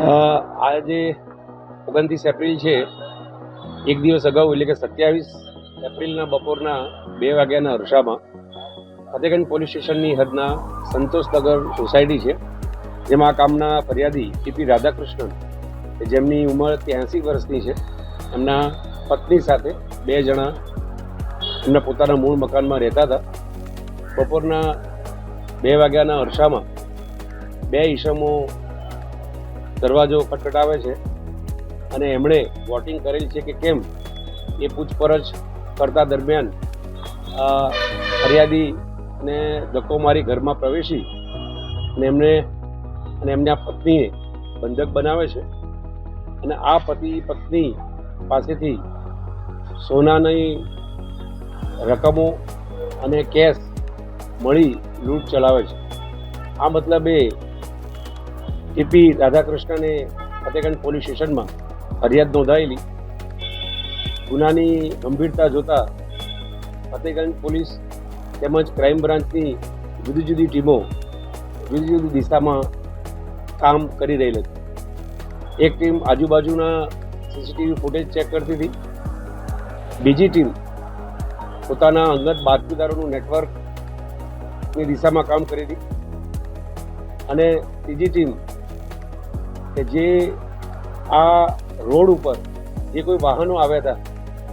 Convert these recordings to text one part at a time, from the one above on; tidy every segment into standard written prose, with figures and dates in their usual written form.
આજે 29 એપ્રિલ છે. એક દિવસ અગાઉ એટલે કે 27 એપ્રિલના બપોરના 2 વાગ્યાના અરસામાં ફતેગંજ પોલીસ સ્ટેશનની હદના સંતોષનગર સોસાયટી છે, જેમાં આ કામના ફરિયાદી ટીપી રાધાકૃષ્ણન, જેમની ઉંમર 83 વર્ષની છે, એમના પત્ની સાથે 2 જણા એમના પોતાના મૂળ મકાનમાં રહેતા હતા. બપોરના 2 વાગ્યાના અરસામાં 2 ઈસમો દરવાજો ખટખટાવે છે અને એમણે વોટિંગ કરેલ છે કે કેમ એ પૂછપરછ કરતા દરમિયાન ફરિયાદીને ધક્કો મારી ઘરમાં પ્રવેશી અને એમના પત્નીએ બંધક બનાવે છે અને આ પતિ પત્ની પાસેથી સોનાની રકમો અને કેશ મળી લૂંટ ચલાવે છે. આ મતલબે ટીપી રાધાકૃષ્ણને ફતેગંજ પોલીસ સ્ટેશનમાં ફરિયાદ નોંધાયેલી. ગુનાની ગંભીરતા જોતા ફતેગંજ પોલીસ તેમજ ક્રાઇમ બ્રાન્ચની જુદી જુદી ટીમો જુદી જુદી દિશામાં કામ કરી રહેલ હતી. એક ટીમ આજુબાજુના સીસીટીવી ફૂટેજ ચેક કરતી હતી, બીજી ટીમ પોતાના અંગત બાતમીદારોનું નેટવર્કની દિશામાં કામ કરી હતી અને ત્રીજી ટીમ કે જે આ રોડ ઉપર જે કોઈ વાહનો આવ્યા હતા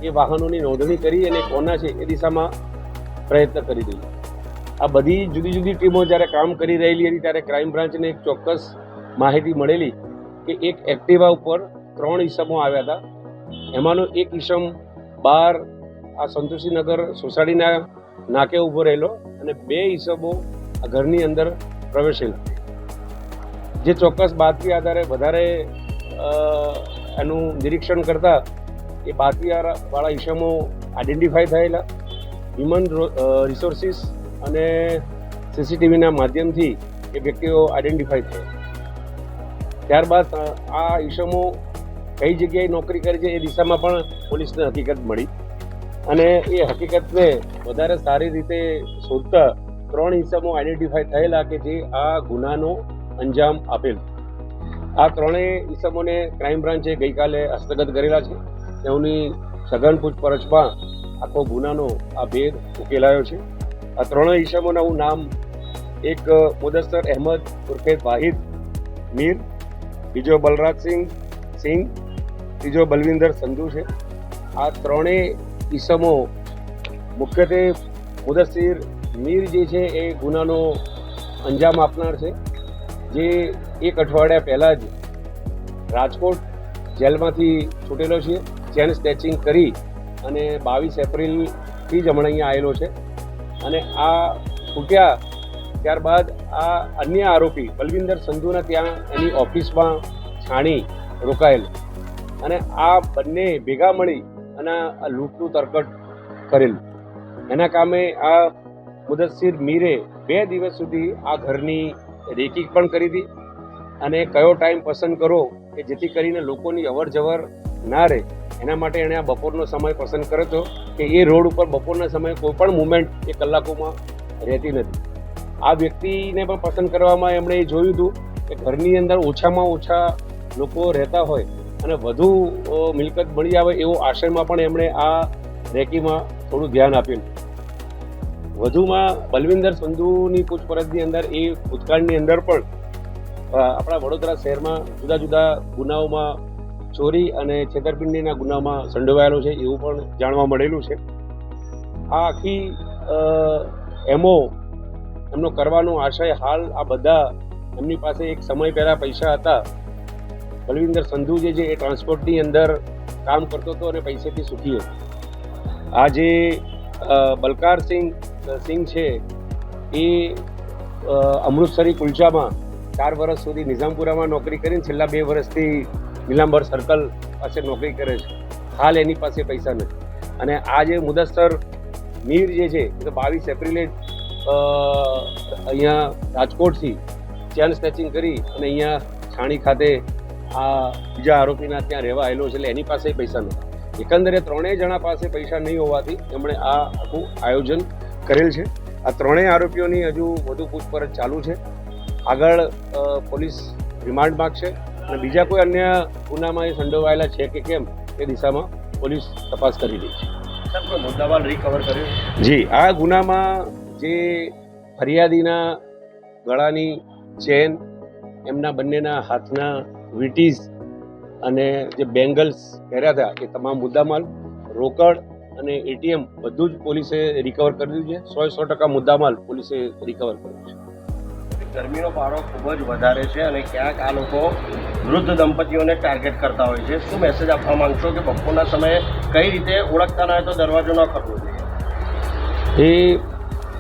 એ વાહનોની નોંધણી કરી અને કોના છે એ દિશામાં પ્રયત્ન કરી રહી. આ બધી જુદી જુદી ટીમો જ્યારે કામ કરી રહેલી હતી ત્યારે ક્રાઇમ બ્રાન્ચને એક ચોક્કસ માહિતી મળેલી કે એક એક્ટિવા ઉપર 3 ઈસમો આવ્યા હતા. એમાંનો એક ઈસમ બહાર આ સંતોષીનગર સોસાયટીના નાકે ઊભો રહેલો અને 2 ઈસમો આ ઘરની અંદર પ્રવેશેલા. જે ચોક્કસ બાતમી આધારે વધારે એનું નિરીક્ષણ કરતા એ બાતમીવાળા ઈસમો આઈડેન્ટિફાઈ થયેલા. હ્યુમન રિસોર્સિસ અને સીસીટીવીના માધ્યમથી એ વ્યક્તિઓ આઈડેન્ટિફાઈ થયા. ત્યારબાદ આ ઈસમો કઈ જગ્યાએ નોકરી કરે છે એ દિશામાં પણ પોલીસને હકીકત મળી અને એ હકીકતને વધારે સારી રીતે શોધતા 3 ઈસમો આઈડેન્ટિફાઈ થયેલા કે જે આ ગુનાનો અંજામ આપેલ. આ 3 ઈસમોને ક્રાઇમ બ્રાન્ચે ગઈકાલે હસ્તગત કરેલા છે. તેઓની સઘન પૂછપરછમાં આખો ગુનાનો આ ભેદ ઉકેલાયો છે. આ 3 ઈસમોના હું નામ, એક મુદસ્સર અહેમદ ઉર્ફે વાહિદ મીર, બીજો બલરાજસિંહ સિંહ, ત્રીજો બલવિંદર સંધુ છે. આ 3 ઈસમો મુખ્યત્વે મુદસ્સીર મીર જે છે એ ગુનાનો અંજામ આપનાર છે, જે 1 અઠવાડિયા પહેલાં જ રાજકોટ જેલમાંથી છૂટેલો છે. ચેન સ્નેચિંગ કરી અને 22 એપ્રિલથી જ હમણાં અહીંયા આવેલો છે અને આ છૂટ્યા ત્યારબાદ આ અન્ય આરોપી બલવિંદર સંધુના ત્યાં એની ઓફિસમાં છાણી રોકાયેલ અને આ બંને ભેગા મળી અને આ લૂંટનું તરકટ કરેલું. એના કામે આ મુદસ્સીર મીરે 2 દિવસ સુધી આ ઘરની રેકી પણ કરી હતી અને કયો ટાઈમ પસંદ કરો કે જેથી કરીને લોકોની અવર જવર ના રહે એના માટે એણે આ બપોરનો સમય પસંદ કર્યો હતો કે એ રોડ ઉપર બપોરના સમયે કોઈ પણ મુવમેન્ટ એ કલાકોમાં રહેતી નથી. આ વ્યક્તિને પણ પસંદ કરવામાં એમણે એ જોયું હતું કે ઘરની અંદર ઓછામાં ઓછા લોકો રહેતા હોય અને વધુ મિલકત મળી આવે એવો આશયમાં પણ એમણે આ રેકીમાં થોડું ધ્યાન આપેલું. વધુમાં બલવિંદર સંધુની પૂછપરછની અંદર એ ભૂતકાળની અંદર પણ આપણા વડોદરા શહેરમાં જુદા જુદા ગુનાઓમાં ચોરી અને છેતરપિંડીના ગુનામાં સંડોવાયેલો છે એવું પણ જાણવા મળેલું છે. આ આખી એમનો કરવાનો આશય હાલ આ બધા એમની પાસે એક સમય પહેલાં પૈસા હતા. બલવિંદર સંધુ જે છે એ ટ્રાન્સપોર્ટની અંદર કામ કરતો હતો અને પૈસેથી સુખી હતો. આ જે બલકાર સિંહ છે એ અમૃતસરી કુલચામાં 4 વર્ષ સુધી નિઝામપુરામાં નોકરી કરીને છેલ્લા 2 વર્ષથી નીલાંબર સર્કલ પાસે નોકરી કરે છે. હાલ એની પાસે પૈસા નથી અને આ જે મુદસ્સર મીર જે છે એ તો 22 એપ્રિલે અહીંયા રાજકોટથી ચેન સ્નેચિંગ કરી અને અહીંયા છાણી ખાતે આ બીજા આરોપીના ત્યાં રહેવા આવેલો છે, એટલે એની પાસે પૈસા નથી. એકંદરે 3 જણા પાસે પૈસા નહીં હોવાથી એમણે આ આખું આયોજન કરેલ છે. આ 3 આરોપીઓની હજુ વધુ પૂછપરછ ચાલુ છે. આગળ પોલીસ રિમાન્ડ માગશે અને બીજા કોઈ અન્ય ગુનામાં એ સંડોવાયેલા છે કે કેમ એ દિશામાં પોલીસ તપાસ કરી રહી છે. સર, કોઈ મુદ્દામાલ રિકવર કર્યો? જી, આ ગુનામાં જે ફરિયાદીના ગળાની ચેન, એમના બંનેના હાથના વીંટીઝ અને જે બેંગલ્સ પહેર્યા હતા એ તમામ મુદ્દામાલ, રોકડ અને એટીએમ બધું જ પોલીસે રિકવર કરી દીધું છે. 100% મુદ્દામાલ પોલીસે રિકવર કર્યો છે. ગરમીનો પારો ખૂબ જ વધારે છે અને ક્યાંક આ લોકો વૃદ્ધ દંપતીઓને ટાર્ગેટ કરતા હોય છે. શું મેસેજ આપવા માંગશો કે બપોરના સમયે કઈ રીતે ઓળખતા ના હોય તો દરવાજો ન ખોલવો જોઈએ? એ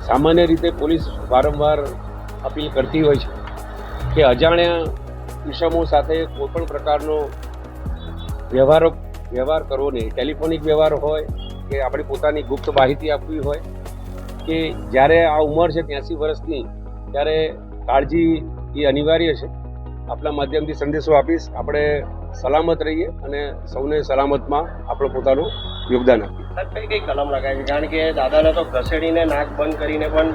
સામાન્ય રીતે પોલીસ વારંવાર અપીલ કરતી હોય છે કે અજાણ્યા ઇસમો સાથે કોઈ પણ પ્રકારનો વ્યવહાર કરવો નહીં. ટેલિફોનિક વ્યવહાર હોય કે આપણી પોતાની ગુપ્ત માહિતી આપવી હોય કે જ્યારે આ ઉંમર છે 83 વર્ષની, ત્યારે કાળજી એ અનિવાર્ય છે. આપણા માધ્યમથી સંદેશો આપીશ, આપણે સલામત રહીએ અને સૌને સલામતમાં આપણું પોતાનું યોગદાન આપીએ. સર, કઈ કઈ કલમ લગાવી છે? કારણ કે દાદાને તો ઘસેડીને નાક બંધ કરીને પણ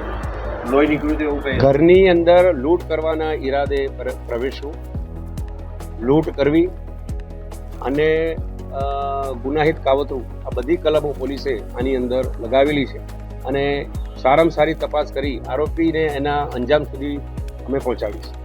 લોહી નીકળ્યું હતું એવું કહે. ઘરની અંદર લૂંટ કરવાના ઈરાદે પ્રવેશવું, લૂંટ કરવી અને ગુનાહિત કાવતરું, આ બધી કલમો પોલીસે આની અંદર લગાવેલી છે અને સારામાં સારી તપાસ કરી આરોપીને એના અંજામ સુધી અમે પહોંચાડીશું.